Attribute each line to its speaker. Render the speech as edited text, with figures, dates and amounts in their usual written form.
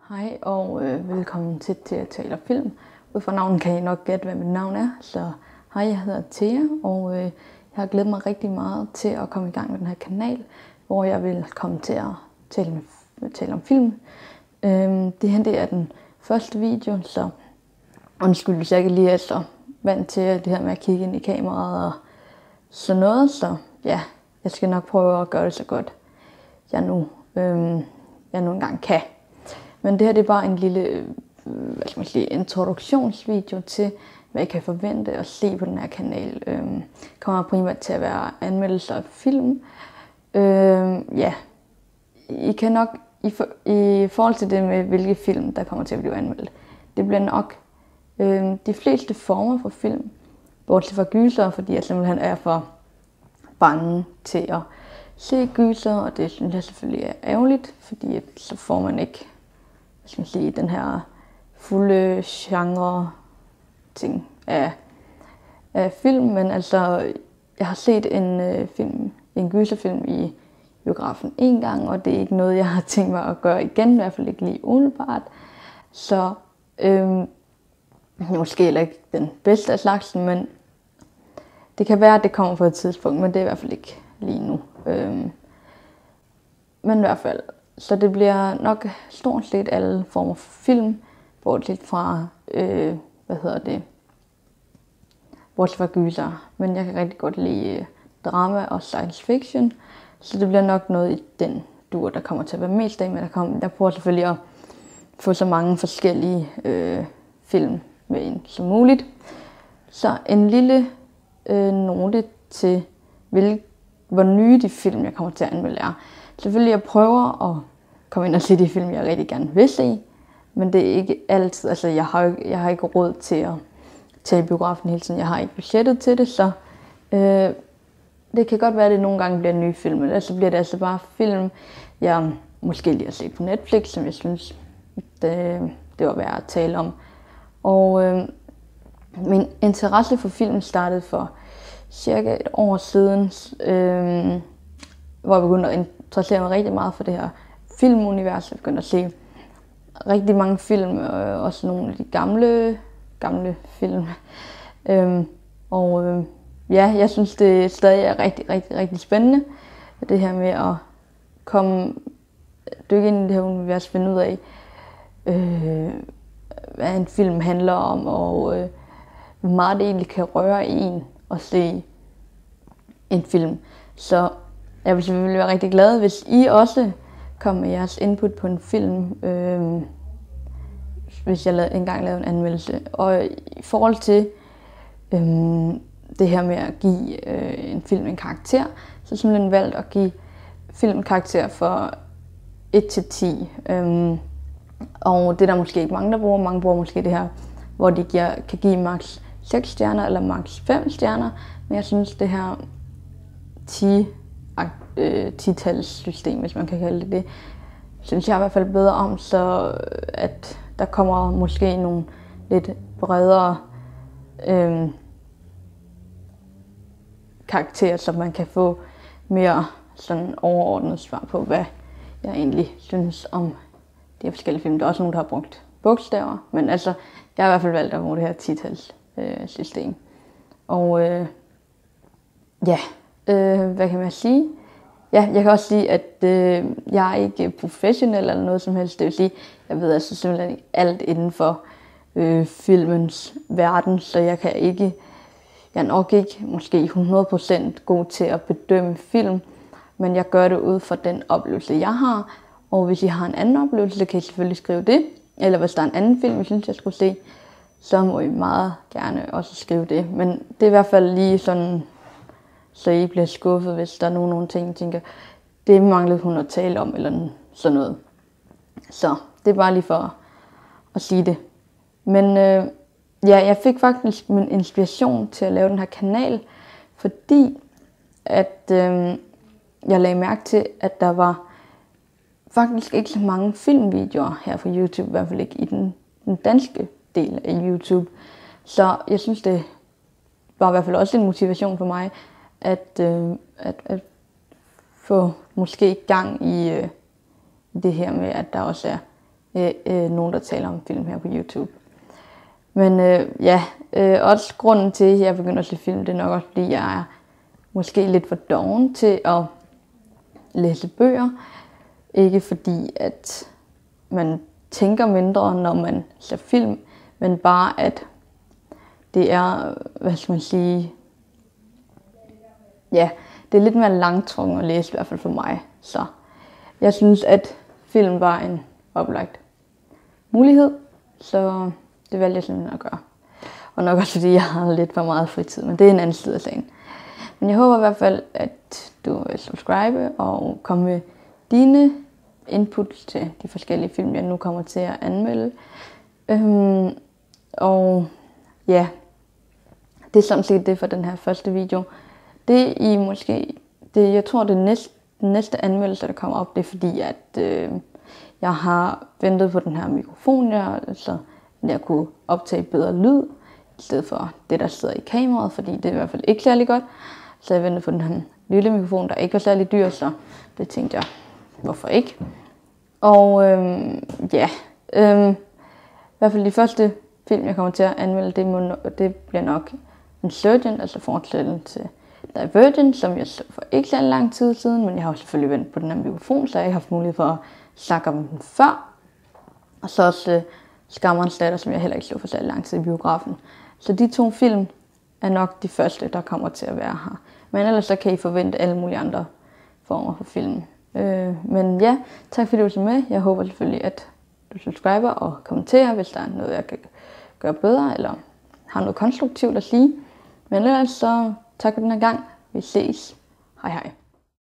Speaker 1: Hej og velkommen til at tale film. Ud fra navnet kan I nok gætte, hvad mit navn er. Så hej, jeg hedder Thea, og jeg har glædet mig rigtig meget til at komme i gang med den her kanal, hvor jeg vil komme til at tale om film. Det her er den første video, så undskyld, hvis jeg ikke lige er så vant til det her med at kigge ind i kameraet og sådan noget. Så ja, jeg skal nok prøve at gøre det så godt, jeg nu engang kan. Men det her det er bare en lille introduktionsvideo til, hvad I kan forvente at se på den her kanal. Kommer primært til at være anmeldelser af film. Ja, I kan nok, i forhold til det med, hvilke film, der kommer til at blive anmeldt, det bliver nok de fleste former for film, bortset fra gyser, fordi jeg simpelthen er for bange til at se gyser, og det synes jeg selvfølgelig er ærgerligt, fordi så får man ikke den her fulde genre ting af film. Men altså, jeg har set en gyserfilm i biografen en gang, og det er ikke noget, jeg har tænkt mig at gøre igen, i hvert fald ikke lige umiddelbart. Så måske heller ikke den bedste af slagsen, men det kan være, at det kommer på et tidspunkt, men det er i hvert fald ikke lige nu. Men i hvert fald, så det bliver nok stort set alle former for film, bortset fra, bortset fra gyser. Men jeg kan rigtig godt lide drama og science fiction, så det bliver nok noget i den dur, der kommer til at være mest af, men jeg prøver selvfølgelig at få så mange forskellige film med ind som muligt. Så en lille note til, hvor nye de film, jeg kommer til at anmelde er. Selvfølgelig, jeg prøver at komme ind og se de film, jeg rigtig gerne vil se, men det er ikke altid, altså jeg har ikke råd til at tage i biografen hele tiden, jeg har ikke budgettet til det, så det kan godt være, at det nogle gange bliver nye film, eller så bliver det altså bare film, jeg måske lige har set på Netflix, som jeg synes, det var værd at tale om. Og min interesse for film startede for cirka et år siden, hvor jeg begyndte at interessere mig rigtig meget for det her filmunivers. Jeg begyndte at se rigtig mange film, også nogle af de gamle film. Ja, jeg synes, det stadig er rigtig spændende, det her med at dykke ind i det her univers, finde ud af, hvad en film handler om, og hvor meget det egentlig kan røre en at se en film. Så jeg vil selvfølgelig være rigtig glad, hvis I også kommer med jeres input på en film, hvis jeg engang lavede en anmeldelse. Og i forhold til det her med at give en film en karakter, så har jeg simpelthen valgt at give film en karakter for 1-10. Og det er der måske ikke mange, der bruger. Mange bruger måske det her, hvor de kan give max 6 stjerner eller max 5 stjerner. Men jeg synes, det her 10-tals-system, hvis man kan kalde det, synes jeg i hvert fald bedre om, så at der kommer måske nogle lidt bredere karakterer, så man kan få mere sådan overordnet svar på, hvad jeg egentlig synes om de her forskellige film. Der er også nogen, der har brugt bogstaver, men altså, jeg har i hvert fald valgt at bruge det her 10-tals-system. Og hvad kan man sige? Ja, jeg kan også sige, at jeg er ikke professionel eller noget som helst. Det vil sige, jeg ved altså simpelthen ikke alt inden for filmens verden, så jeg er nok ikke måske 100% god til at bedømme film, men jeg gør det ud fra den oplevelse, jeg har. Og hvis I har en anden oplevelse, så kan I selvfølgelig skrive det. Eller hvis der er en anden film, jeg synes, jeg skulle se, så må I meget gerne også skrive det. Men det er i hvert fald lige sådan, så I bliver skuffet, hvis der er nogle ting, jeg tænker, det manglede hun at tale om, eller sådan noget. Så det er bare lige for at sige det. Men jeg fik faktisk min inspiration til at lave den her kanal, fordi at jeg lagde mærke til, at der var faktisk ikke så mange filmvideoer her på YouTube, i hvert fald ikke i den danske del af YouTube. Så jeg synes, det var i hvert fald også en motivation for mig, at få måske gang i det her med, at der også er nogen, der taler om film her på YouTube. Men også grunden til, at jeg begynder at se film, det er nok også, fordi jeg er måske lidt for doven til at læse bøger. Ikke fordi, at man tænker mindre, når man ser film, men bare, at det er, hvad skal man sige, ja, det er lidt mere langtrukken at læse, i hvert fald for mig. Så jeg synes, at film var en oplagt mulighed, så det valgte jeg simpelthen at gøre. Og nok også fordi jeg har lidt for meget fritid, men det er en anden side af sagen. Men jeg håber i hvert fald, at du vil subscribe og komme med dine input til de forskellige film, jeg nu kommer til at anmelde. Og ja, det er sådan set det for den her første video. Jeg tror det næste anmeldelse, der kommer op, det er fordi, at jeg har ventet på den her mikrofon, så jeg kunne optage bedre lyd, i stedet for det, der sidder i kameraet, fordi det er i hvert fald ikke særlig godt. Så jeg ventede på den her lille mikrofon, der ikke var særlig dyr, så det tænkte jeg, hvorfor ikke? Og i hvert fald de første film, jeg kommer til at anmelde, det bliver nok Insurgent, altså fortsættelsen til Divergent, som jeg så for ikke så lang tid siden, men jeg har jo selvfølgelig ventet på den her mikrofon, så jeg ikke har haft mulighed for at snakke om den før. Og så også Skammerens Datter, som jeg heller ikke så for så lang tid i biografen. Så de 2 film er nok de første, der kommer til at være her. Men ellers så kan I forvente alle mulige andre former for film. Men ja, tak fordi du så med. Jeg håber selvfølgelig, at du subscriber og kommenterer, hvis der er noget, jeg kan gøre bedre, eller har noget konstruktivt at sige. Men ellers så tak for den her gang. Vi ses. Hej hej.